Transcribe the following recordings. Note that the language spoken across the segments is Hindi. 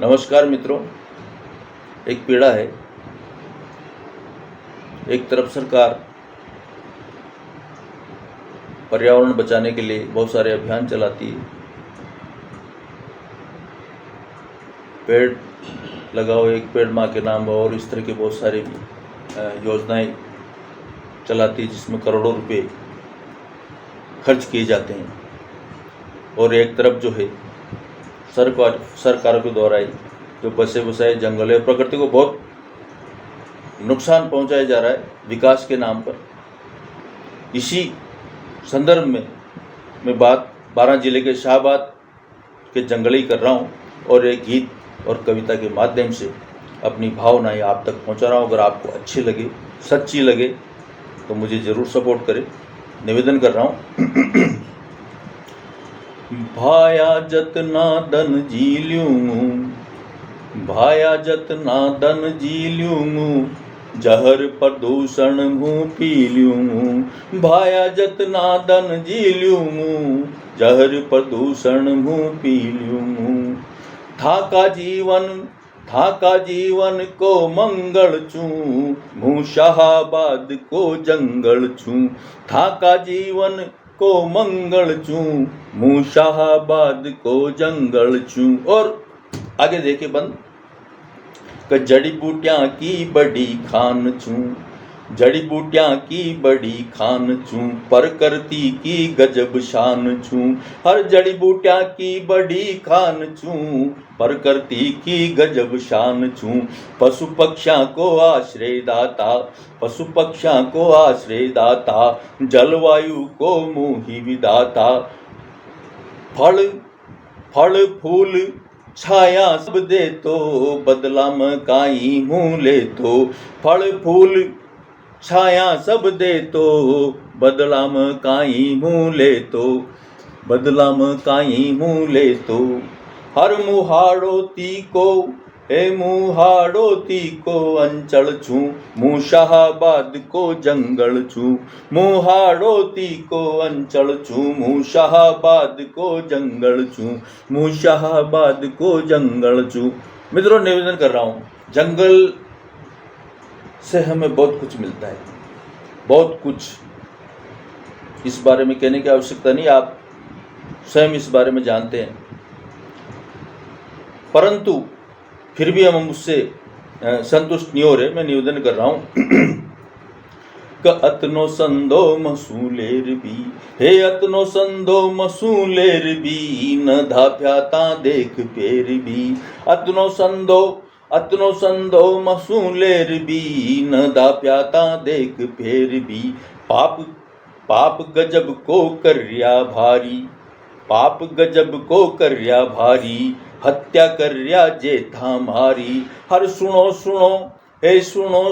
नमस्कार मित्रों। एक पीड़ा है। एक तरफ सरकार पर्यावरण बचाने के लिए बहुत सारे अभियान चलाती है। पेड़ लगाओ, एक पेड़ माँ के नाम, और इस तरह के बहुत सारी योजनाएं चलाती है जिसमें करोड़ों रुपए खर्च किए जाते हैं। और एक तरफ जो है सरकारों के द्वारा जो बसे बसाए जंगल है, प्रकृति को बहुत नुकसान पहुंचाया जा रहा है विकास के नाम पर। इसी संदर्भ में मैं बात 12 जिले के शाहबाद के जंगली कर रहा हूं और एक गीत और कविता के माध्यम से अपनी भावनाएं आप तक पहुंचा रहा हूं। अगर आपको अच्छी लगे, सच्ची लगे तो मुझे ज़रूर सपोर्ट करें, निवेदन कर रहा हूं। भाया जतना धन जी ल्यूं, भाया जतना धन जी ल्यूं, जहर प्रदूषण मुँह पी ल्यूं। भाया जतना धन जी ल्यूं, जहर प्रदूषण मुँह पी ल्यूं। था का जीवन को मंगल चूं, मुँह शाहाबाद को जंगल चूं। था का जीवन को मंगल चूं, मुँह शाहाबाद को जंगल चूं। और आगे देखिए बंद, जड़ी बूटियां की बड़ी खान चूं, जड़ी बूटियां की बड़ी खान चूं, प्रकृति की गजब शान चूं। हर जड़ी बूटियां की बड़ी खान चूं, प्रकृति की गजब शान चूं। पशु पक्षियों को आश्रय दाता, पशु पक्षियों को आश्रय दाता, जलवायु को मोही विदाता। फल फूल छाया सब दे तो, बदला में काई मुँह ले तो। फल फूल छाया सब दे तो, बदला में काई मुँह ले तो, बदला में काई मुँह ले तो। हर मुहाड़ोती को मुहाड़ोती को अंचल छूं, मुँह शाहाबाद को जंगल छूं। मुहाड़ोती को अंचल छूं, मुँह शाहाबाद को जंगल छूं, मुँह शाहाबाद को जंगल छूं। मित्रों, निवेदन कर रहा हूँ, जंगल से हमें बहुत कुछ मिलता है, बहुत कुछ। इस बारे में कहने की आवश्यकता नहीं, आप स्वयं इस बारे में जानते हैं। परंतु फिर भी हम उससे संतुष्ट नहीं हो रहे। मैं निवेदन कर रहा हूँ अतनो संदो मसूलेर भी, हे अतनो संदो मसूलेर भी, न धाप्याता देख पेर भी। अतनो संदो मसूलेर भी, न धाप्याता देख पेर भी। पाप गजब को कर्या भारी, पाप गजब को कर्या भारी, हत्या कर्या जे था मारी। हर सुनो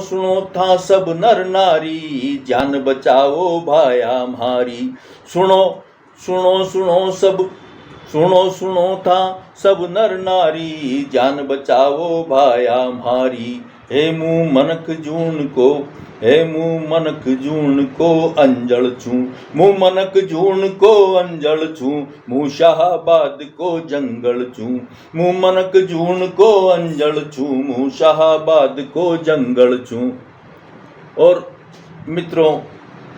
सुनो था सब नर नारी, जान बचाओ भाया हमारी। सुनो था सब नर नारी, जान बचाओ भाया हमारी। हे मुँह मनक जून को, हे मुँह मनक जून को अंजल छूं, मुँह मनक जून को अंजल छूं, मुँह शाहाबाद को जंगल छूं। मुँह मनक जून को अंजल छूं, मुँह शाहाबाद को जंगल छूं। और मित्रों,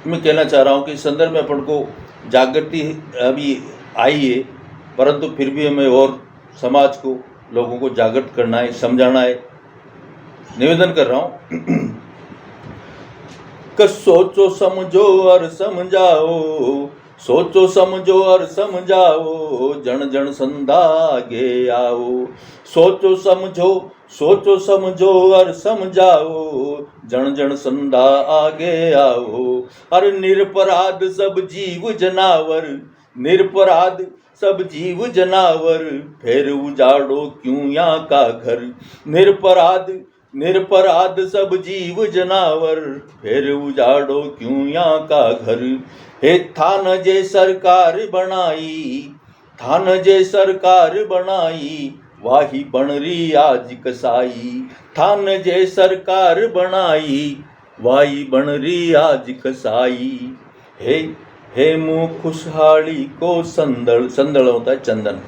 मैं कहना चाह रहा हूँ कि इस संदर्भ में अपन को जागृति अभी आई है, परंतु फिर भी हमें और समाज को, लोगों को जागृत करना है, समझाना है। निवेदन कर रहा हूँ कि सोचो समझो और समझाओ, सोचो समझो और समझाओ, जन जन संधा आगे आओ। सोचो समझो और समझाओ, जन जन संधा आगे आओ। हर निरपराध सब जीव जनावर, निरपराध सब जीव जनावर, फिर उजाड़ो क्यों यहाँ का घर। निरपराध सब जीव जनावर, फिर उजाड़ो क्यों यहाँ का घर। हे थान जे सरकार बनाई, थान जे सरकार बनाई, वाही बनरी आज कसाई। थान जे सरकार बनाई, वाही बनरी आज कसाई। हे मुँह खुशहाली को संदल, संदल होता है चंदन।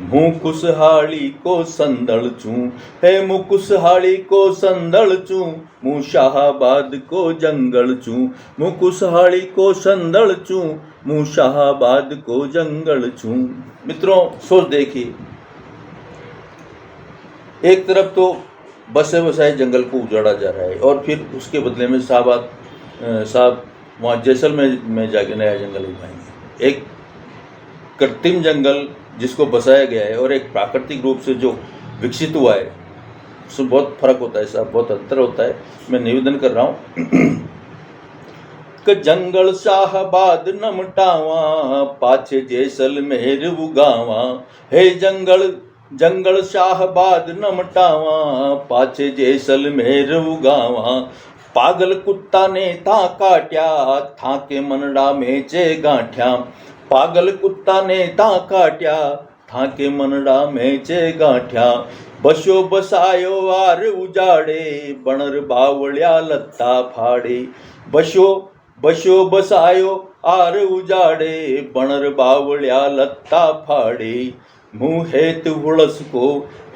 मुँह खुशहाली को संदल चूं, हे मुँह खुशहाली को संदल चूं, मुँह शाहाबाद को जंगल चूं, मुँह खुशहाली को संदल चूं, मुँह शाहाबाद को जंगल चूं। मित्रों, सोच देखिए, एक तरफ तो बसे बसाए जंगल को उजाड़ा जा रहा है और फिर उसके बदले में साहब वहाँ जैसलमेर में जाके नया जंगल उगाएंगे। एक कृत्रिम जंगल जिसको बसाया गया है और एक प्राकृतिक रूप से जो विकसित हुआ है, उसमें बहुत फर्क होता है साहब, बहुत अंतर होता है। मैं निवेदन कर रहा हूँ कि जंगल शाहबाद न मटावा, पाछे जैसलमेर उगावा, हे जंगल शाहबाद न मटावा, पाछे जैसलमेर उगावा। पागल कुत्ता ने था काट्या, था के मनड़ा में चे गांठ्या, पागल कुत्ता ने था काट्या, था के मनड़ा में चे गांठ्या। बस्यो बसायो आर उजाड़े, बणर बावळ्या लत्ता फाड़े, बस्यो बसायो आर उजाड़े, बणर बावळ्या लत्ता फाड़े। मुँह हेत उड़स को,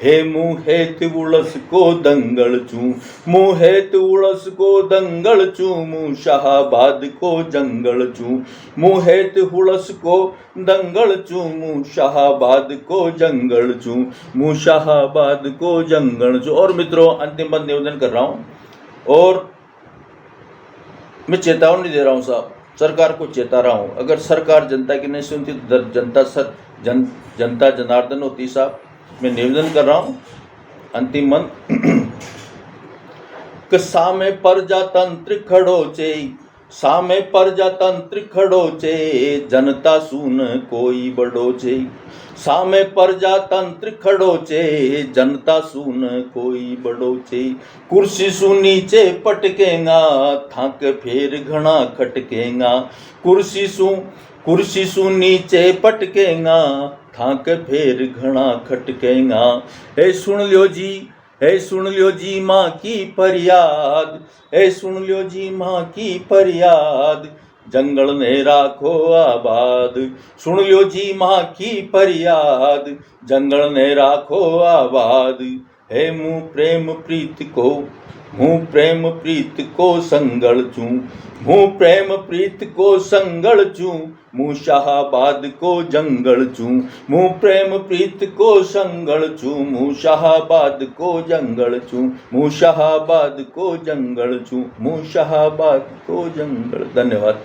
हे मुँह हेत उड़स को दंगल चूं, मुँह हेत उड़स को दंगल चूं, मुँह शाहाबाद को जंगल चूं, मुँह हेत उड़स को दंगल चूं, मुँह शाहाबाद को जंगल चूं, मुँह शाहाबाद को जंगल चूं। और मित्रों, अंतिम बात निवेदन कर रहा हूं और मैं चेतावनी दे रहा हूं साहब, सरकार को चेता रहा हूं। अगर सरकार जनता की नहीं सुनती तो जनता जनार्दन होती साहब। मैं निवेदन कर रहा हूं, अंतिम मन कि सामे प्रजातंत्र खड़ो चे, सामे प्रजातंत्र खड़ो चे, जनता सुन कोई बड़ो चे, सामे प्रजातंत्र खड़ो चे, जनता सुन कोई बड़ो चे। कुर्सी सु नीचे पटकेगा, थाक फेर घना खटकेगा, कुर्सी सु नीचे पटकेगा, थाक फेर घना खटकेगा। हे सुन लियो जी, हे सुन लियो जी माँ की फरियाद, हे सुन लियो जी माँ की फरियाद, जंगल ने राखो आबाद। सुन लियो जी माँ की फरियाद, जंगल ने राखो आबाद। हे मुँह प्रेम प्रीत को, मुँह प्रेम प्रीत को संगल चूं, मुँह प्रेम प्रीत को संगल चूं, मुँह शाहाबाद को जंगल चूं, मुँह प्रेम प्रीत को संगल चूं, मुँह शाहाबाद को जंगल चूं, मुँह शाहाबाद को जंगल चूं, मुँह शाहाबाद को जंगल। धन्यवाद।